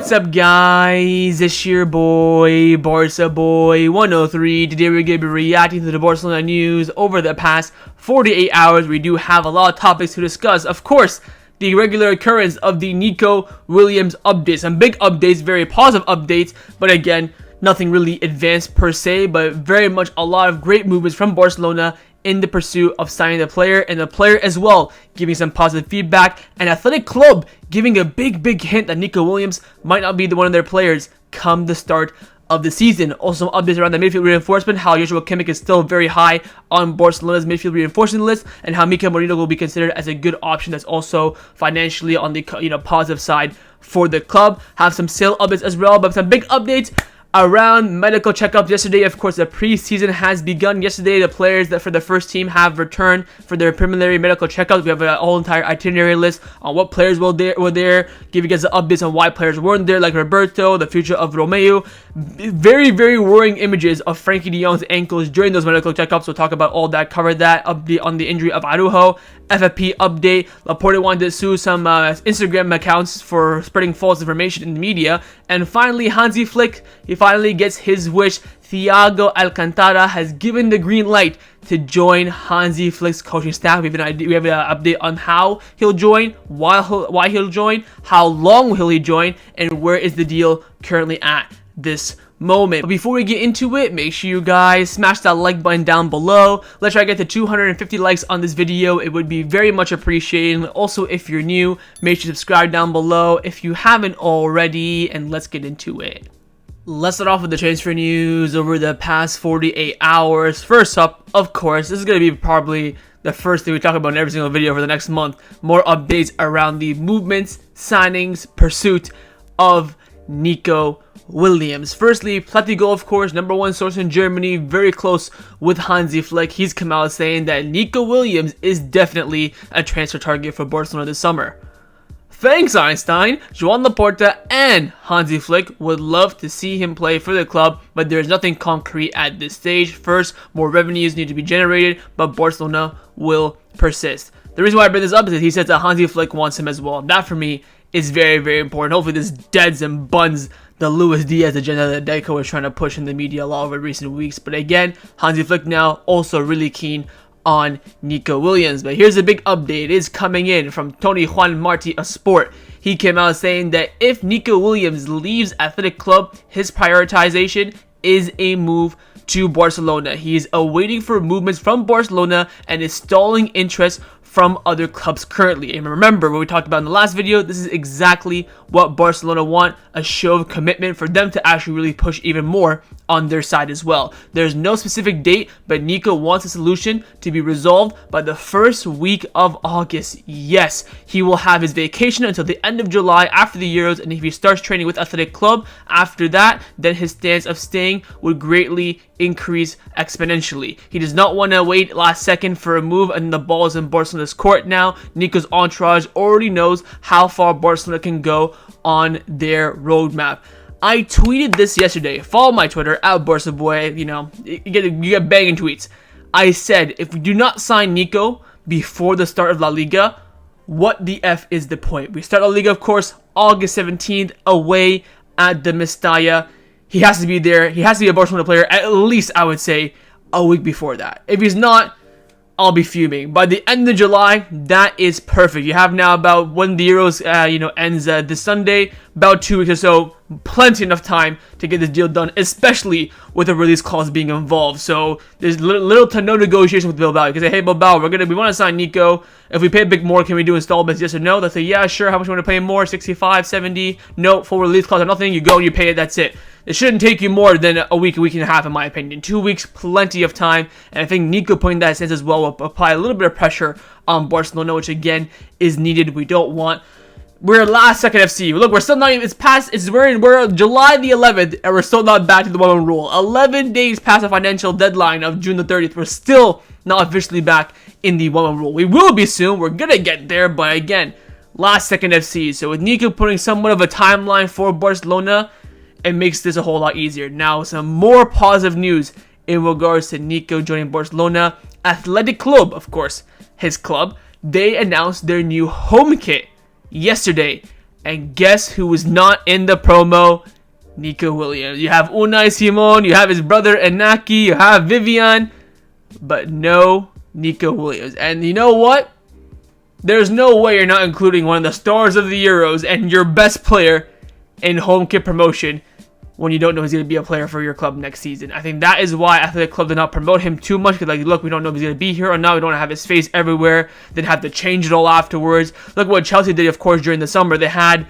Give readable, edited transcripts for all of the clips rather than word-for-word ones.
What's up, guys? It's your boy, Barça Boy 103. Today we're going to be reacting to the Barcelona news over the past 48 hours. We do have a lot of topics to discuss. Of course, the regular occurrence of the Nico Williams updates. Some big updates, very positive updates, but again, nothing really advanced per se, but very much a lot of great movements from Barcelona in the pursuit of signing the player, and the player as well giving some positive feedback, and Athletic Club giving a big hint that Nico Williams might not be one of their players come the start of the season. Also, some updates around the midfield reinforcement, how Kimmich is still very high on Barcelona's midfield reinforcement list, and how Mikel Merino will be considered as a good option that's also financially on the positive side for the club. Have some sale updates as well, but some big updates around medical checkups yesterday. Of course, the preseason has begun yesterday. The players that for the first team have returned for their preliminary medical checkups. We have a whole entire itinerary list on what players were there, giving us the updates on why players weren't there, like Roberto, the future of Romeo. Very worrying images of Frankie de Jong's ankles during those medical checkups. We'll talk about all that, cover that, update on the injury of Araujo, FFP update. Laporte wanted to sue some Instagram accounts for spreading false information in the media. And finally, Hansi Flick, he finally gets his wish. Thiago Alcantara has given the green light to join Hansi Flick's coaching staff. We have an update on how he'll join, why he'll join, how long will he join, and where is the deal currently at this moment. But before we get into it, make sure you guys smash that like button down below. Let's try to get to 250 likes on this video. It would be very much appreciated. Also, if you're new, make sure to subscribe down below if you haven't already, and let's get into it. Let's start off with the transfer news over the past 48 hours. First up, of course, this is going to be probably the first thing we talk about in every single video for the next month. More updates around the movements, signings, pursuit of Nico Williams. Firstly, Platigo, of course, #1 source in Germany, very close with Hansi Flick. He's come out saying that Nico Williams is definitely a transfer target for Barcelona this summer. Thanks, Einstein. Joan Laporta and Hansi Flick would love to see him play for the club, but there's nothing concrete at this stage. First, more revenues need to be generated, but Barcelona will persist. The reason why I bring this up is that he says that Hansi Flick wants him as well. That, for me, is very important. Hopefully this deads and buns the Luis Diaz agenda that Deco is trying to push in the media a lot over recent weeks. But again, Hansi Flick now also really keen on Nico Williams. But here's a big update. It is coming in from Tony Juan Martí of Sport. He came out saying that if Nico Williams leaves Athletic Club, his prioritization is a move to Barcelona. He is awaiting for movements from Barcelona and is stalling interest from other clubs currently. And remember what we talked about in the last video, this is exactly what Barcelona want, a show of commitment for them to actually really push even more on their side as well. There's no specific date, but Nico wants a solution to be resolved by the first week of August. Yes, he will have his vacation until the end of July after the Euros, and if he starts training with Athletic Club after that, then his stance of staying would greatly increase exponentially. He does not want to wait last second for a move, and the ball is in Barcelona's court now. Nico's entourage already knows how far Barcelona can go on their roadmap. I tweeted this yesterday. Follow my Twitter at BarcaBoy. You get banging tweets. I said, if we do not sign Nico before the start of La Liga, what the F is the point? We start La Liga, of course, August 17th, away at the Mestalla. He has to be there. He has to be a Barcelona player, at least, I would say, a week before that. If he's not, I'll be fuming. By the end of July, that is perfect. You have now about when the Euros, ends this Sunday, about 2 weeks or so. Plenty enough time to get this deal done, especially with a release clause being involved. So there's little to no negotiation with Bilbao. You can say, hey Bilbao, we want to sign Nico. If we pay a bit more, can we do installments? Yes or no? They'll say, yeah, sure. How much you want to pay more? 65, 70? No, full release clause or nothing. You go and you pay it. That's it. It shouldn't take you more than a week and a half, in my opinion. 2 weeks, plenty of time. And I think Nico putting that sense as well will apply a little bit of pressure on Barcelona, which again is needed. We're last second FC. Look, we're still not even, we're July the 11th, and we're still not back to the 1-1 rule. 11 days past the financial deadline of June the 30th. We're still not officially back in the 1-1 rule. We will be soon. We're gonna get there, but again, last second FC. So with Nico putting somewhat of a timeline for Barcelona, it makes this a whole lot easier. Now, some more positive news in regards to Nico joining Barcelona. Athletic Club, of course, his club, they announced their new home kit yesterday, And guess who was not in the promo? Nico Williams. You have Unai Simon, you have his brother Inaki, you have Vivian, but no Nico Williams. And you know what? There's no way you're not including one of the stars of the Euros and your best player in home kit promotion when you don't know he's going to be a player for your club next season. I think that is why I think the club did not promote him too much, because, like, look, we don't know if he's going to be here or not. We don't have his face everywhere. They'd have to change it all afterwards. Look what Chelsea did, of course, during the summer. They had,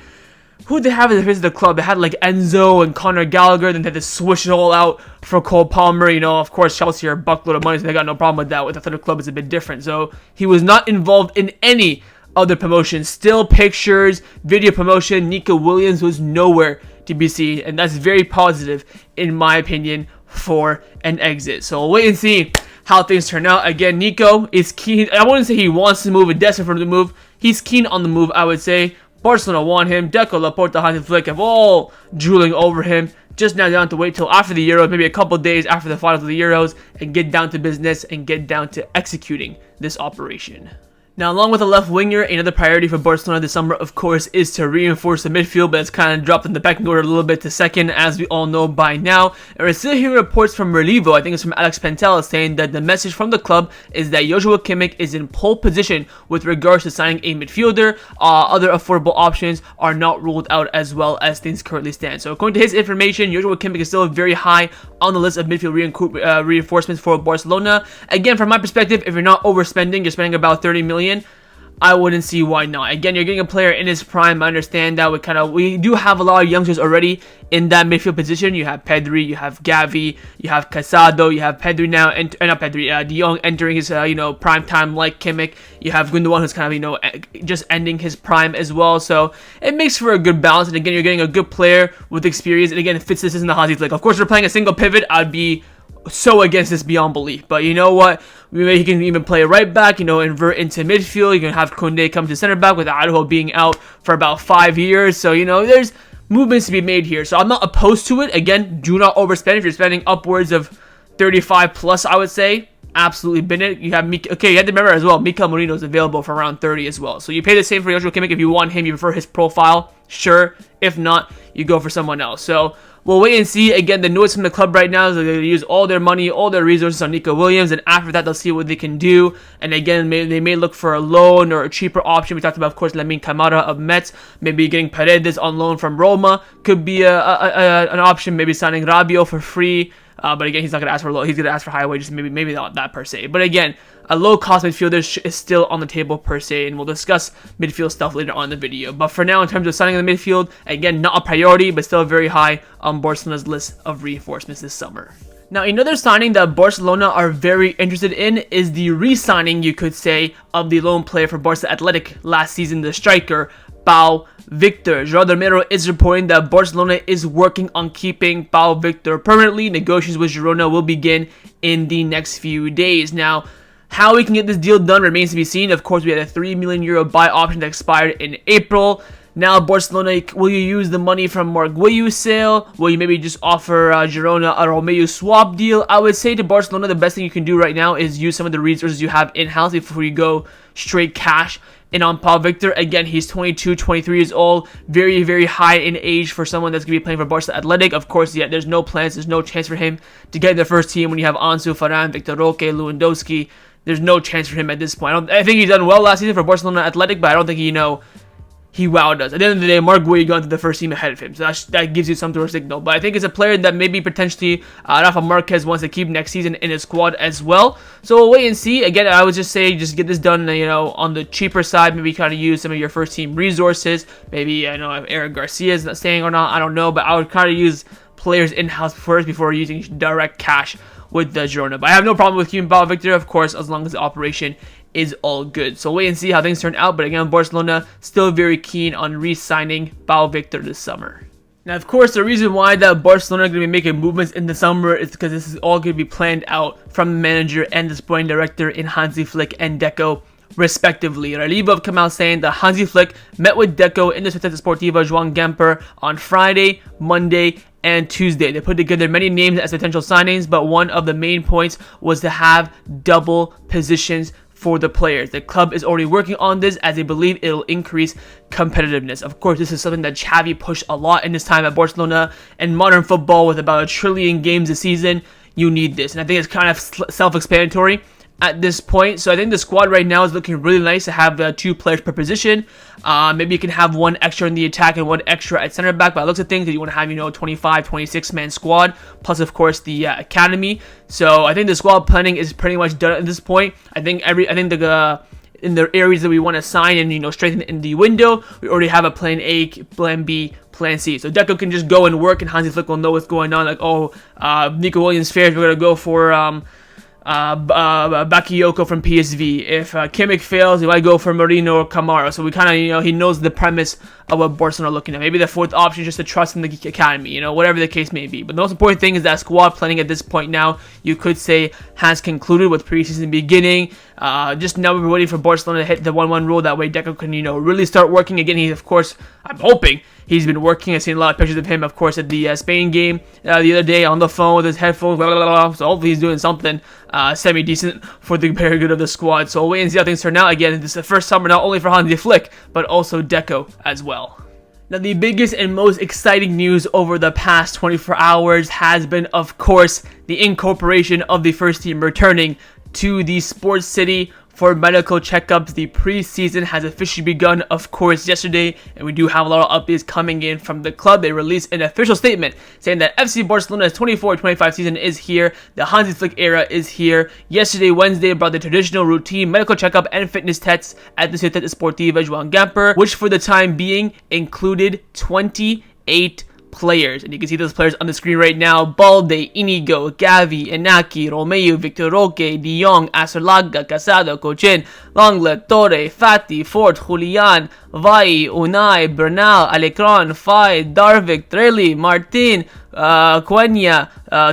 who did they have as the face of the club? They had, like, Enzo and Conor Gallagher. Then they had to switch it all out for Cole Palmer. You know, of course, Chelsea are a buckload of money, so they got no problem with that. With the other club, it's a bit different. So he was not involved in any other promotions. Still pictures, video promotion. Nico Williams was nowhere to be seen, and that's very positive in my opinion for an exit. So we'll wait and see how things turn out. Again, Nico is keen. I wouldn't say he wants to move and desperate for the move. He's keen on the move, I would say. Barcelona want him. Deco, Laporte, Hansi Flick have all drooling over him. Just now down to wait till after the Euros, maybe a couple days after the finals of the Euros, and get down to business and get down to executing this operation. Now, along with a left winger, another priority for Barcelona this summer, of course, is to reinforce the midfield, but it's kind of dropped in the pecking order a little bit to second, as we all know by now. And we're still hearing reports from Relevo, I think it's from Alex Pentel, saying that the message from the club is that Joshua Kimmich is in pole position with regards to signing a midfielder. Other affordable options are not ruled out as well as things currently stand. So according to his information, Joshua Kimmich is still very high on the list of midfield reinforcements for Barcelona. Again, from my perspective, if you're not overspending, you're spending about 30 million. I wouldn't see why not. Again, you're getting a player in his prime. I understand that we do have a lot of youngsters already in that midfield position. You have Pedri, you have Gavi, you have Casado, you have Pedri now, and not Pedri, De Jong entering his prime time like Kimmich. You have Gundogan, who's kind of just ending his prime as well. So it makes for a good balance. And again, you're getting a good player with experience. And again, it fits this in the Hansi Flick. Of course, if we're playing a single pivot, I'd be so against this beyond belief. But you know what? Maybe he can even play right back, invert into midfield. You can have Koundé come to center back with Araujo being out for about 5 years. So, there's movements to be made here. So I'm not opposed to it. Again, do not overspend. If you're spending upwards of 35 plus, I would say, absolutely bin it. You have you have to remember as well, Mikel Merino is available for around 30 as well. So you pay the same for Joshua Kimmich. If you want him, you prefer his profile, sure. If not, you go for someone else. So we'll wait and see. Again, the noise from the club right now is that they're going to use all their money, all their resources on Nico Williams, and after that, they'll see what they can do. And again, they may look for a loan or a cheaper option. We talked about, of course, Lamine Camara of Metz. Maybe getting Paredes on loan from Roma could be an option. Maybe signing Rabiot for free. But again, he's not going to ask for low. He's going to ask for high wages. Maybe not that per se. But again, a low-cost midfielder is still on the table per se, and we'll discuss midfield stuff later on in the video. But for now, in terms of signing in the midfield, again, not a priority, but still very high on Barcelona's list of reinforcements this summer. Now, another signing that Barcelona are very interested in is the re-signing, you could say, of the lone player for Barca Athletic last season, the striker, Pau Victor. Gerard Romero is reporting that Barcelona is working on keeping Pau Victor permanently. Negotiations with Girona will begin in the next few days. Now, how we can get this deal done remains to be seen. Of course, we had a €3 million buy option that expired in April. Now, Barcelona, will you use the money from Marguillo's sale? Will you maybe just offer Girona a Romeo swap deal? I would say to Barcelona, the best thing you can do right now is use some of the resources you have in-house before you go straight cash in on Pau Victor. Again, he's 22, 23 years old. Very, very high in age for someone that's going to be playing for Barca Athletic. Of course, yeah, there's no plans. There's no chance for him to get in the first team when you have Ansu, Varane, Victor Roque, Lewandowski. There's no chance for him at this point. I think he's done well last season for Barcelona Athletic, but I don't think he wowed us. At the end of the day, Marguillo got into the first team ahead of him, so that gives you some sort of signal. But I think it's a player that maybe potentially Rafa Marquez wants to keep next season in his squad as well. So we'll wait and see. Again, I would just say just get this done, on the cheaper side. Maybe kind of use some of your first team resources. Maybe I know if Eric Garcia is not staying or not, I don't know, but I would kind of use players in-house first before using direct cash with the Girona. But I have no problem with keeping Pau Victor, of course, as long as the operation is all good. So wait and see how things turn out. But again, Barcelona still very keen on re-signing Pau Victor this summer. Now, of course, the reason why that Barcelona are going to be making movements in the summer is because this is all going to be planned out from the manager and the sporting director in Hansi Flick and Deco, respectively. Relevo have come out saying that Hansi Flick met with Deco in the Ciutat Esportiva Joan Gamper on Friday, Monday, and Tuesday. They put together many names as potential signings, but one of the main points was to have double positions for the players. The club is already working on this as they believe it'll increase competitiveness. Of course, this is something that Xavi pushed a lot in his time at Barcelona, and modern football with about 1 trillion games a season, you need this. And I think it's kind of self-explanatory at this point. So I think the squad right now is looking really nice to have 2 players per position. Maybe you can have 1 extra in the attack and 1 extra at center back. By the looks of things, you want to have 25, 26 man squad plus of course the academy. So I think the squad planning is pretty much done at this point. I think the in the areas that we want to sign and strengthen in the window, we already have a plan A, plan B, plan C. So Deco can just go and work, and Hansi Flick will know what's going on. Like, Nico Williams fails, we're gonna go for Bakayoko from PSV. If Kimmich fails, he might go for Marino or Camaro. So we kind of, he knows the premise of what Barcelona are looking at. Maybe the 4th option is just to trust in the academy, whatever the case may be. But the most important thing is that squad planning at this point now, you could say, has concluded with preseason beginning. Just now we're waiting for Barcelona to hit the 1-1 rule. That way Deco can, really start working again. He, of course, I'm hoping he's been working. I've seen a lot of pictures of him, of course, at the Spain game the other day on the phone with his headphones. Blah, blah, blah. So hopefully he's doing something semi-decent for the very good of the squad. So we'll wait and see how things turn out. Again, this is the first summer not only for Hansi Flick, but also Deco as well. Now, the biggest and most exciting news over the past 24 hours has been, of course, the incorporation of the first team returning to the Sports City for medical checkups. The preseason has officially begun, of course, yesterday, and we do have a lot of updates coming in from the club. They released an official statement saying that FC Barcelona's 24-25 season is here. The Hansi Flick era is here. Yesterday, Wednesday, brought the traditional routine medical checkup and fitness tests at the Ciutat Esportiva Joan Gamper, which for the time being included 28 players, and you can see those players on the screen right now: Balde, Inigo, Gavi, Inaki, Romeo, Victor Roque, De Jong, Aserlaga, Casado, Cochen, Lenglet, Torre, Fati, Fort, Julian, Vai, Unai, Bernal, Alecron, Fai, Darvik, Trelli, Martin, Quenya,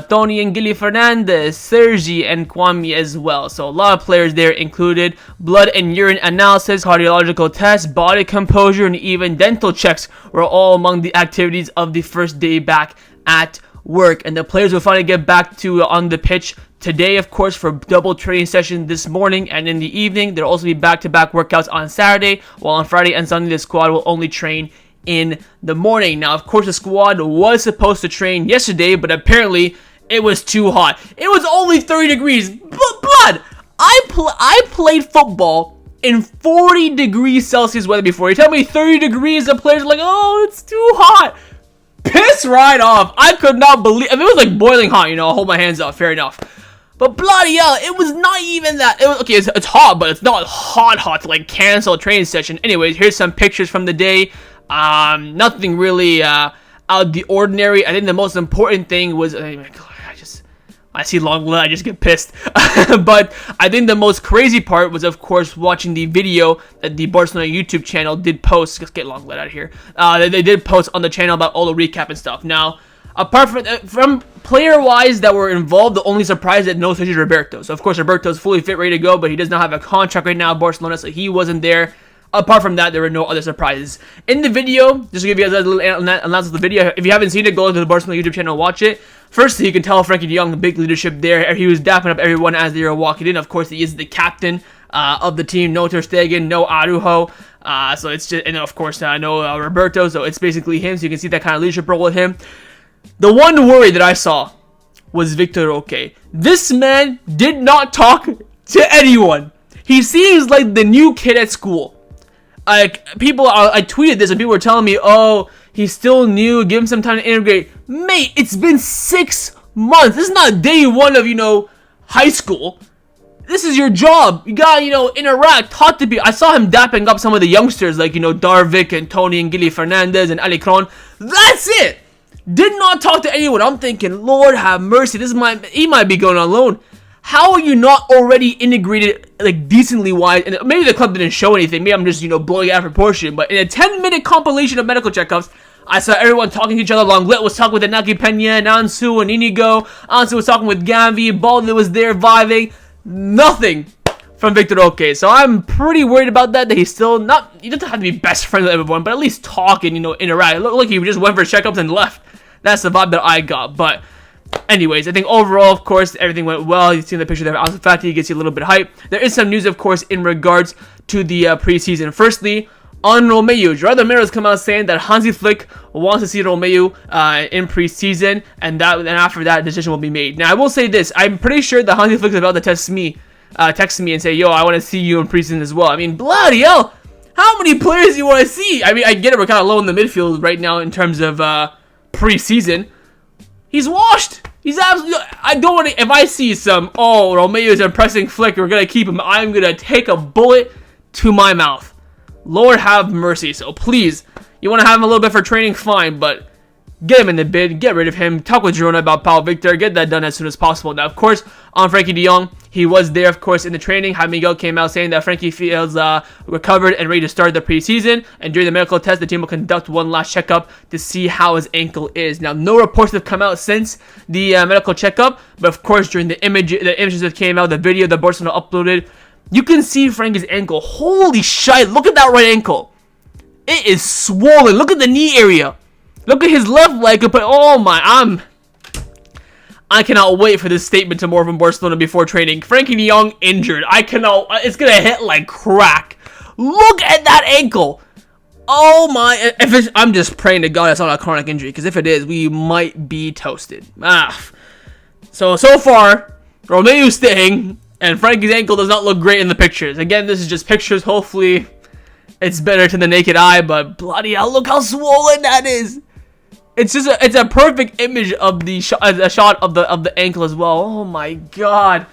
Tony and Gilly Fernandez, Sergi, and Kwame as well. So a lot of players there included. Blood and urine analysis, cardiological tests, body composure, and even dental checks were all among the activities of the first day back at work. And the players will finally get back to on the pitch today, of course, for double training session this morning and in the evening. There'll also be back-to-back workouts on Saturday, while on Friday and Sunday the squad will only train in the morning. Now, of course, the squad was supposed to train yesterday, but apparently it was too hot. It was only 30 degrees. Blood! I played football in 40 degrees Celsius weather before. You tell me 30 degrees, the players are like, oh, it's too hot. Piss right off. I could not believe. If it was like boiling hot, I'll hold my hands up. Fair enough. But bloody hell, it was not even that. It was, okay, it's hot, but it's not hot to like cancel a training session. Anyways, here's some pictures from the day. Nothing really out of the ordinary. I think the most important thing was, I see Ronald, I just get pissed. But I think the most crazy part was, of course, watching the video that the Barcelona YouTube channel did post. Let's get Ronald out of here. They did post on the channel about all the recap and stuff. Now, apart from player-wise that were involved, the only surprise that no Sergio Roberto. So, of course, Roberto's fully fit, ready to go, but he does not have a contract right now at Barcelona, so he wasn't there. Apart from that, there were no other surprises. In the video, just to give you guys a little analysis of the video, if you haven't seen it, go to the Barcelona YouTube channel and watch it. Firstly, you can tell Frankie de Jong, the big leadership there. He was dapping up everyone as they were walking in. Of course, he is the captain of the team. No Ter Stegen, no Araujo. So it's just, and of course, no Roberto. So it's basically him. So you can see that kind of leadership role with him. The one worry that I saw was Victor Roque. This man did not talk to anyone. He seems like the new kid at school. Like, I tweeted this and people were telling me, oh, he's still new, give him some time to integrate. Mate, it's been 6 months. This is not day one of, high school. This is your job. You gotta, interact, talk to people. I saw him dapping up some of the youngsters, like, Darvik and Tony and Gilly Fernandez and Alecron. That's it. Did not talk to anyone. I'm thinking, Lord have mercy. He might be going on loan. How are you not already integrated, like, decently wise? And maybe the club didn't show anything. Maybe I'm just, blowing it out of proportion. But in a 10-minute compilation of medical checkups, I saw everyone talking to each other. Lenglet was talking with Inaki Pena, and Ansu and Inigo. Ansu was talking with Gavi. Balde was there vibing. Nothing from Victor Roque. So I'm pretty worried about that he's still not... He doesn't have to be best friends with everyone, but at least talk and, interact. Look, he just went for checkups and left. That's the vibe that I got. But... Anyways, I think overall, of course, everything went well. You've seen the picture there of Ansu Fati, gets you a little bit hype. There is some news, of course, in regards to the preseason. Firstly, on Romeu, Gerardo Romero has come out saying that Hansi Flick wants to see Romeu in preseason, and after that, a decision will be made. Now, I will say this: I'm pretty sure that Hansi Flick is about to text me and say, "Yo, I want to see you in preseason as well." I mean, bloody hell, how many players do you want to see? I mean, I get it, we're kind of low in the midfield right now in terms of preseason. He's washed. He's absolutely. I don't want to. If I see some, Romeu is impressing Flick, we're gonna keep him. I'm gonna take a bullet to my mouth. Lord have mercy. So please, you want to have him a little bit for training, fine, but get him in the bid, get rid of him, talk with Ronald about Pau Victor, get that done as soon as possible. Now, of course, on Frankie de Jong, he was there, of course, in the training. Miguel came out saying that Frankie feels recovered and ready to start the preseason, and during the medical test, the team will conduct one last checkup to see how his ankle is. Now, no reports have come out since the medical checkup, but of course, during the images that came out, the video that Barcelona uploaded, you can see Frankie's ankle. Holy shit, look at that right ankle. It is swollen. Look at the knee area. Look at his left leg. But oh my, I cannot wait for this statement tomorrow from Barcelona before training. Frankie de Jong injured. I cannot. It's gonna hit like crack. Look at that ankle. Oh my. I'm just praying to God it's not a chronic injury, because if it is, we might be toasted. So far, Romeu's staying, and Frankie's ankle does not look great in the pictures. Again, this is just pictures. Hopefully, it's better to the naked eye, but bloody hell, look how swollen that is. It's a perfect image of the shot of the ankle as well. Oh my god.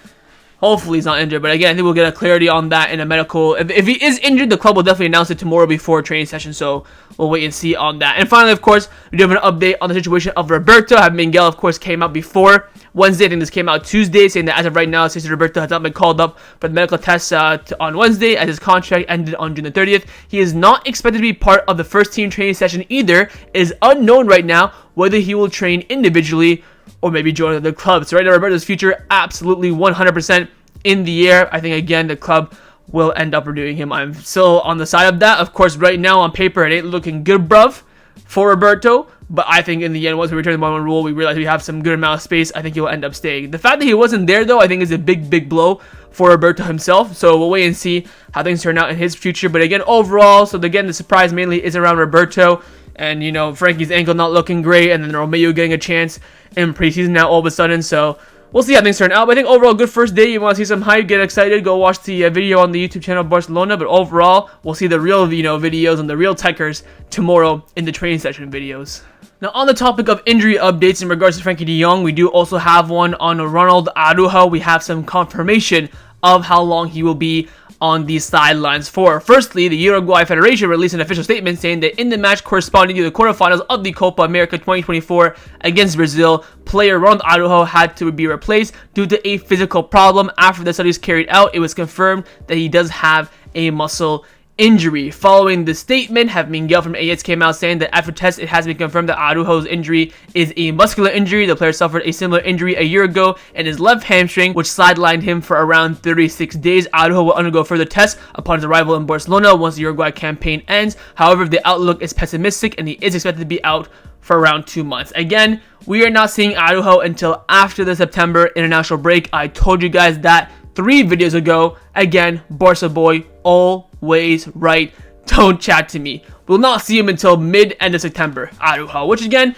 Hopefully he's not injured, but again, I think we'll get a clarity on that in a medical. If he is injured, the club will definitely announce it tomorrow before training session, so we'll wait and see on that. And finally, of course, we do have an update on the situation of Roberto. Miguel, of course, came out before Wednesday. I think this came out Tuesday, saying that as of right now, since Roberto has not been called up for the medical test on Wednesday, as his contract ended on June the 30th. He is not expected to be part of the first team training session either. It is unknown right now whether he will train individually or maybe join another club. So right now, Roberto's future absolutely 100% in the air. I think, again, the club will end up renewing him. I'm still on the side of that. Of course, right now on paper, it ain't looking good, bruv, for Roberto. But I think in the end, once we return to the 1-1 rule, we realize we have some good amount of space. I think he will end up staying. The fact that he wasn't there, though, I think is a big blow for Roberto himself. So we'll wait and see how things turn out in his future. But again, overall, so again, the surprise mainly is around Roberto. And, you know, Frankie's ankle not looking great. And then Romeu getting a chance in preseason now all of a sudden. So we'll see how things turn out. But I think overall, good first day. You want to see some hype, get excited, go watch the video on the YouTube channel of Barcelona. But overall, we'll see the real, videos and the real techers tomorrow in the training session videos. Now, on the topic of injury updates in regards to Frankie de Jong, we do also have one on Ronald Araujo. We have some confirmation of how long he will be on the sidelines for. Firstly, the Uruguay Federation released an official statement saying that in the match corresponding to the quarterfinals of the Copa America 2024 against Brazil, player Ronald Araujo had to be replaced due to a physical problem. After the studies carried out, it was confirmed that he does have a muscle injury. Following the statement, Miguel from AS came out saying that after tests, it has been confirmed that Araujo's injury is a muscular injury. The player suffered a similar injury a year ago in his left hamstring, which sidelined him for around 36 days. Araujo will undergo further tests upon his arrival in Barcelona once the Uruguay campaign ends. However, the outlook is pessimistic and he is expected to be out for around 2 months. Again, we are not seeing Araujo until after the September international break. I told you guys that 3 videos ago. Again, Barca boy, always right. Don't chat to me. We'll not see him until mid-end of September, Araujo, which again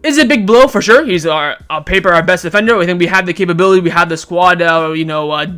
is a big blow for sure. He's on paper our best defender. I think we have the capability, we have the squad,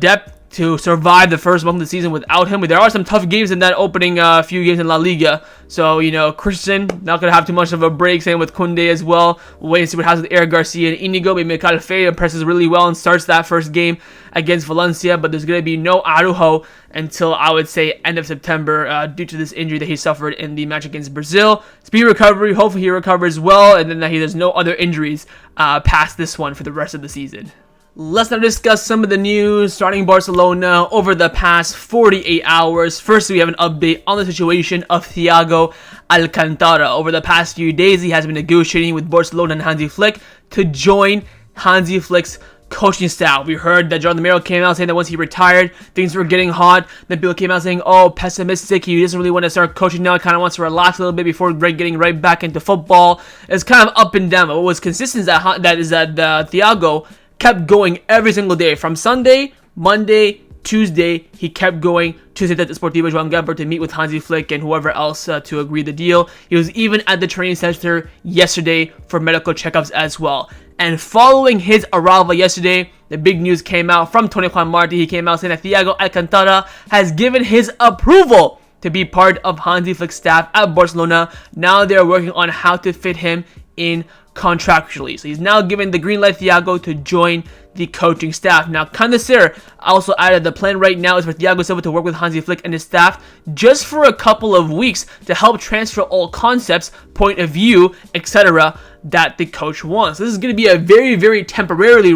depth to survive the first month of the season without him. There are some tough games in that opening few games in La Liga. So, Christian, not going to have too much of a break. Same with Koundé as well. We'll wait and see what happens with Eric Garcia and Inigo. Maybe Calfe impresses really well and starts that first game against Valencia. But there's going to be no Araujo until, I would say, end of September due to this injury that he suffered in the match against Brazil. Speedy recovery. Hopefully he recovers well. And then there's no other injuries past this one for the rest of the season. Let's now discuss some of the news starting Barcelona over the past 48 hours. First, we have an update on the situation of Thiago Alcantara. Over the past few days, he has been negotiating with Barcelona and Hansi Flick to join Hansi Flick's coaching staff. We heard that Jordan Romero came out saying that once he retired, things were getting hot. Then people came out saying, oh, pessimistic. He doesn't really want to start coaching now. He kind of wants to relax a little bit before getting right back into football. It's kind of up and down. But what was consistent is that Thiago kept going every single day. From Sunday, Monday, Tuesday, he kept going to Ciutat Esportiva Joan Gamper to meet with Hansi Flick and whoever else to agree the deal. He was even at the training center yesterday for medical checkups as well. And following his arrival yesterday, the big news came out from Tony Juan Marti. He came out saying that Thiago Alcantara has given his approval to be part of Hansi Flick's staff at Barcelona. Now they're working on how to fit him in contractually. So he's now given the green light Thiago to join the coaching staff. Now, Condesir also added the plan right now is for Thiago Silva to work with Hansi Flick and his staff just for a couple of weeks to help transfer all concepts, point of view, etc. that the coach wants. This is going to be a very, very temporary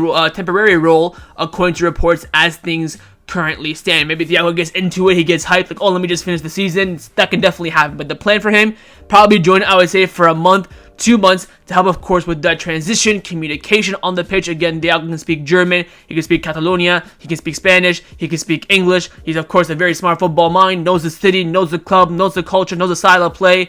role, according to reports, as things currently stand. Maybe Thiago gets into it, he gets hyped, like, oh, let me just finish the season. That can definitely happen. But the plan for him, probably join, I would say, for a month, 2 months, to help, of course, with that transition, communication on the pitch. Again, Thiago can speak German, he can speak Catalonia, he can speak Spanish, he can speak English. He's, of course, a very smart football mind, knows the city, knows the club, knows the culture, knows the style of play.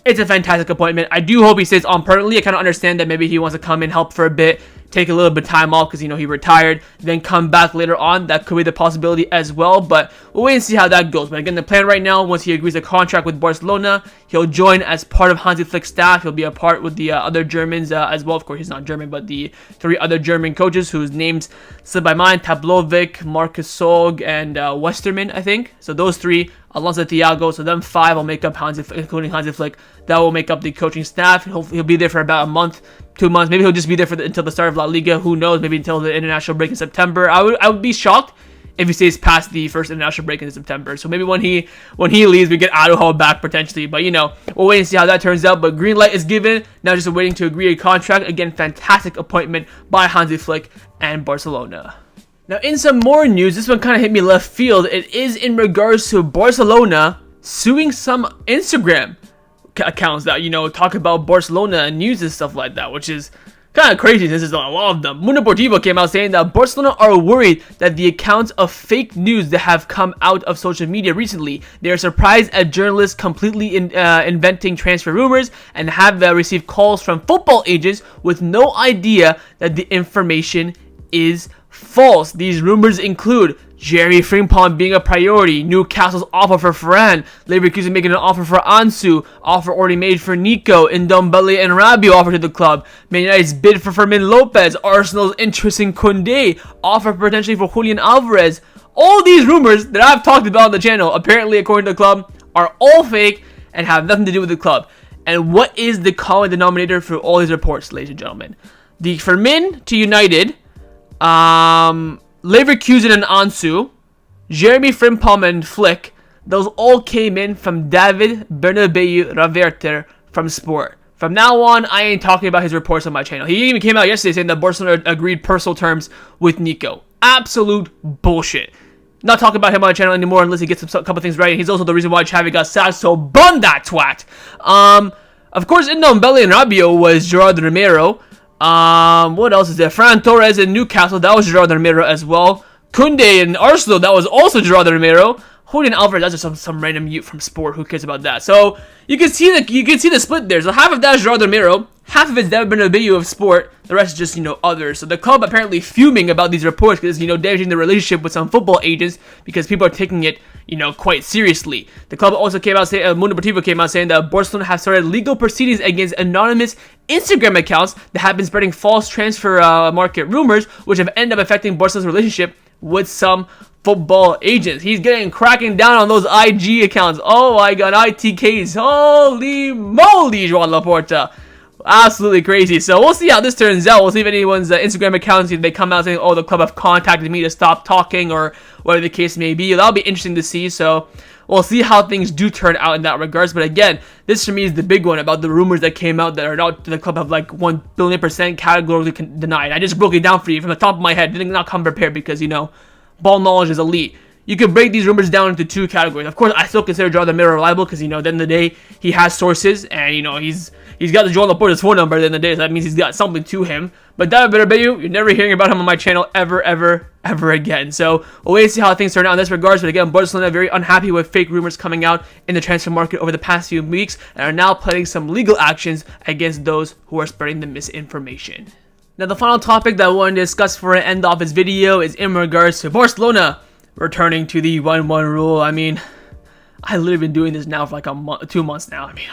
It's a fantastic appointment. I do hope he stays on permanently. I kind of understand that maybe he wants to come in, help for a bit, take a little bit of time off because, he retired, then come back later on. That could be the possibility as well, but we'll wait and see how that goes. But again, the plan right now, once he agrees a contract with Barcelona, he'll join as part of Hansi Flick's staff. He'll be a part with the other Germans as well. Of course, he's not German, but the 3 other German coaches whose names slip by mind: Tablovic, Marcus Sog, and Westerman, I think. So those 3, alongside Thiago, so them 5 will make up Hansi Flick, including Hansi Flick. That will make up the coaching staff. He'll be there for about a month, 2 months. Maybe he'll just be there until the start of La Liga. Who knows? Maybe until the international break in September. I would be shocked if he stays past the first international break in September. So maybe when he leaves, we get Araujo back potentially. But we'll wait and see how that turns out. But green light is given. Now just waiting to agree a contract. Again, fantastic appointment by Hansi Flick and Barcelona. Now, in some more news, this one kind of hit me left field. It is in regards to Barcelona suing some Instagram accounts that, talk about Barcelona news and stuff like that, which is kind of crazy. This is a lot of them. Mundo Deportivo came out saying that Barcelona are worried that the accounts of fake news that have come out of social media recently. They are surprised at journalists completely inventing transfer rumors and have received calls from football agents with no idea that the information is false. These rumors include Jeremy Frimpong being a priority, Newcastle's offer for Ferran, Leverkusen making an offer for Ansu, offer already made for Nico, Ndombele and Rabiot offer to the club, Man United's bid for Fermin Lopez, Arsenal's interest in Koundé, offer potentially for Julian Alvarez. All these rumors that I've talked about on the channel, apparently according to the club, are all fake and have nothing to do with the club. And what is the common denominator for all these reports, ladies and gentlemen? The Fermin to United, Leverkusen and Ansu, Jeremy Frimpong and Flick, those all came in from David Bernabeu Raverter from Sport. From now on, I ain't talking about his reports on my channel. He even came out yesterday saying that Barcelona agreed personal terms with Nico. Absolute bullshit. Not talking about him on my channel anymore unless he gets a couple things right. And he's also the reason why Xavi got sacked, so bun that twat. Of course, Ndombele and Rabiot was Gerard Romero. What else is there? Ferran Torres in Newcastle, that was Gerard Romero as well. Koundé in Arsenal, that was also Gerard Romero. Julian Alvarez, that's just some random mute from Sport. Who cares about that? So you can see the split there. So half of that is Gerard Romero, half of it's David Bernabeu of Sport. The rest is just others. So the club apparently fuming about these reports because damaging the relationship with some football agents because people are taking it quite seriously. The club also came out saying, Mundo Deportivo came out saying that Barcelona have started legal proceedings against anonymous Instagram accounts that have been spreading false transfer market rumors, which have ended up affecting Barcelona's relationship with some football agents. He's cracking down on those IG accounts. Oh my god, ITKs. Holy moly, Joan Laporta. Absolutely crazy. So we'll see how this turns out. We'll see if anyone's Instagram accounts, if they come out saying, oh, the club have contacted me to stop talking, or whatever the case may be. That'll be interesting to see. So we'll see how things do turn out in that regards. But again, this for me is the big one about the rumors that came out that are not, the club have 1 billion% categorically denied. I just broke it down for you from the top of my head. Did not come prepared because, ball knowledge is elite. You can break these rumors down into 2 categories. Of course, I still consider Jordan Romero reliable because, at the end of the day, he has sources and, he's got the Joan Laporta's phone number at the end of the day, so that means he's got something to him. But that better bet you're never hearing about him on my channel ever again. So we'll wait to see how things turn out in this regards. But again, Barcelona very unhappy with fake rumors coming out in the transfer market over the past few weeks, and are now planning some legal actions against those who are spreading the misinformation. Now, the final topic that I want to discuss for an end off this video is in regards to Barcelona returning to the 1-1 rule. I mean, I've literally been doing this now for like 2 months now. I mean,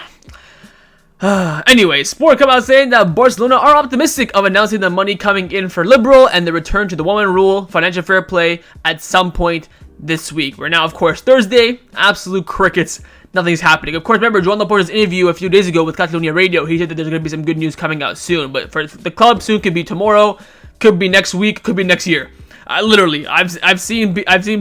anyway, Sport come out saying that Barcelona are optimistic of announcing the money coming in for Liberal and the return to the 1-1 rule, financial fair play, at some point this week. We're now, of course, Thursday. Absolute crickets. Nothing's happening. Of course, remember Joan Laporta's interview a few days ago with Catalonia Radio. He said that there's going to be some good news coming out soon. But for the club, soon could be tomorrow, could be next week, could be next year. Literally, I've seen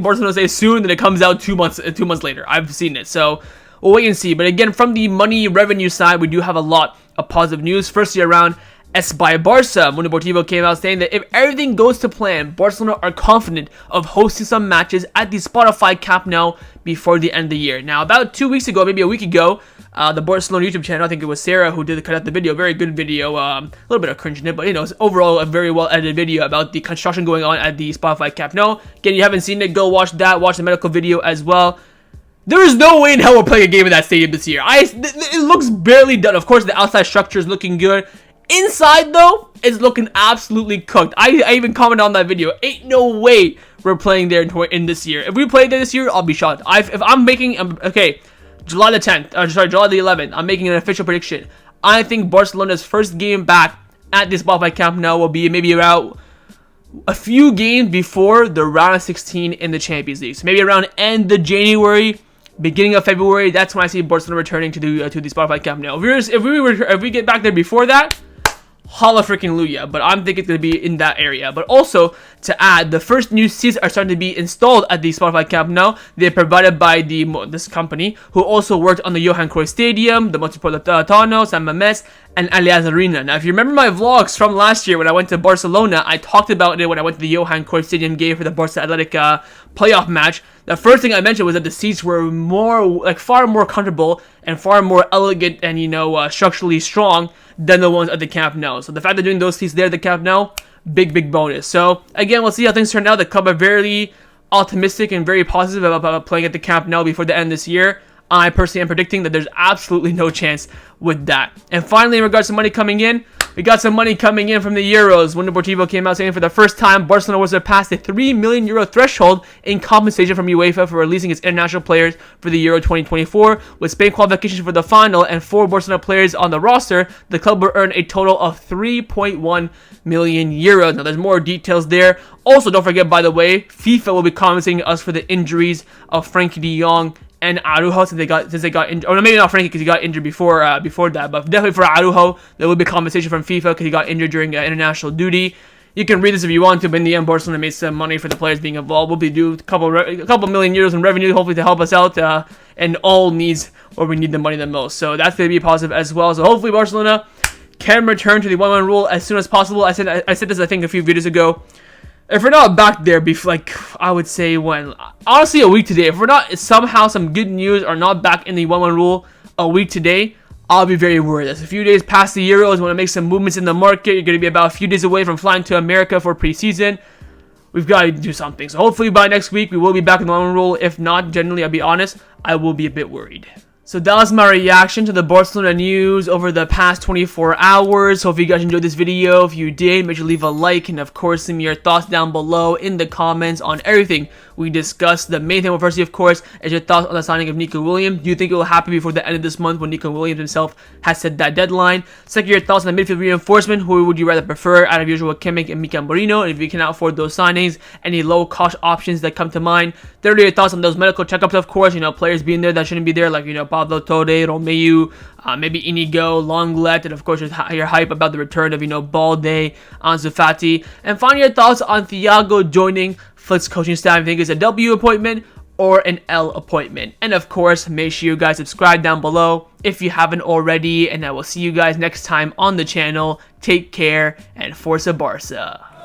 Barcelona say soon, then it comes out 2 months later. I've seen it. So we'll wait and see. But again, from the money revenue side, we do have a lot of positive news. Firstly, around S by Barça, Mundo Deportivo came out saying that if everything goes to plan, Barcelona are confident of hosting some matches at the Spotify Camp Nou before the end of the year. Now, about 2 weeks ago, maybe a week ago, the Barcelona YouTube channel, I think it was Sarah who did cut out the video, very good video, a little bit of cringe in it, but it's overall a very well edited video about the construction going on at the Spotify Camp Nou. Again, you haven't seen it, go watch that, watch the medical video as well. There is no way in hell we're playing a game in that stadium this year. It looks barely done. Of course, the outside structure is looking good. Inside, though, it's looking absolutely cooked. I even commented on that video. Ain't no way we're playing there in this year. If we play there this year, I'll be shocked. If I'm making... okay, July the 10th. July the 11th. I'm making an official prediction. I think Barcelona's first game back at this Spotify Camp Nou will be maybe around a few games before the round of 16 in the Champions League. So maybe around end of January, beginning of February. That's when I see Barcelona returning to the Spotify Camp Nou. If we get back there before that, holla freaking Luya, but I'm thinking it's going to be in that area. But also, to add, the first new seats are starting to be installed at the Spotify Camp Nou. They're provided by this company, who also worked on the Johan Cruyff Stadium, the Metropolitano, San Mamés, and Allianz Arena. Now, if you remember my vlogs from last year when I went to Barcelona, I talked about it when I went to the Johan Cruyff Stadium game for the Barça Athletic playoff match. The first thing I mentioned was that the seats were far more comfortable and far more elegant and, structurally strong than the ones at the Camp Nou. So the fact that doing those seats there at the Camp Nou, big bonus. So again, we'll see how things turn out. The club are very optimistic and very positive about playing at the Camp Nou before the end of this year. I personally am predicting that there's absolutely no chance with that. And finally, in regards to money coming in, we got some money coming in from the Euros. Mundo Deportivo came out saying for the first time, Barcelona was surpassed the €3 million threshold in compensation from UEFA for releasing its international players for the Euro 2024. With Spain qualifications for the final and 4 Barcelona players on the roster, the club will earn a total of €3.1 million. Now, there's more details there. Also, don't forget, by the way, FIFA will be compensating us for the injuries of Frankie de Jong and Araujo since they got injured. Or maybe not Frankie because he got injured before that, but definitely for Araujo, there will be compensation from FIFA because he got injured during international duty. You can read this if you want to, but in the end, Barcelona made some money for the players being involved. We'll be due a couple million euros in revenue, hopefully to help us out and all needs where we need the money the most. So that's going to be positive as well. So hopefully Barcelona can return to the 1-1 rule as soon as possible. I said this, I think, a few videos ago. If we're not back there, I would say when? Honestly, a week today. If we're not, somehow some good news are not back in the 1-1 rule a week today, I'll be very worried. That's a few days past the Euros. Want to make some movements in the market. You're going to be about a few days away from flying to America for preseason. We've got to do something. So hopefully by next week, we will be back in the 1-1 rule. If not, generally, I'll be honest, I will be a bit worried. So that was my reaction to the Barcelona news over the past 24 hours. Hope you guys enjoyed this video. If you did, make sure to leave a like and of course leave me your thoughts down below in the comments on everything we discussed. The main thing, firstly, of course, is your thoughts on the signing of Nico Williams. Do you think it will happen before the end of this month when Nico Williams himself has set that deadline? Second, your thoughts on the midfield reinforcement. Who would you rather prefer out of usual Kimmich and Mika Moreno? And if you cannot afford those signings, any low-cost options that come to mind? Thirdly, your thoughts on those medical checkups, of course. Players being there that shouldn't be there, like, Pablo Torre, Romeu, maybe Inigo, Lenglet, and of course your hype about the return of, Balde, Ansu Fati. And finally, your thoughts on Thiago joining Flick's coaching staff. I think it's a W appointment or an L appointment. And of course, make sure you guys subscribe down below if you haven't already. And I will see you guys next time on the channel. Take care and Forza Barça.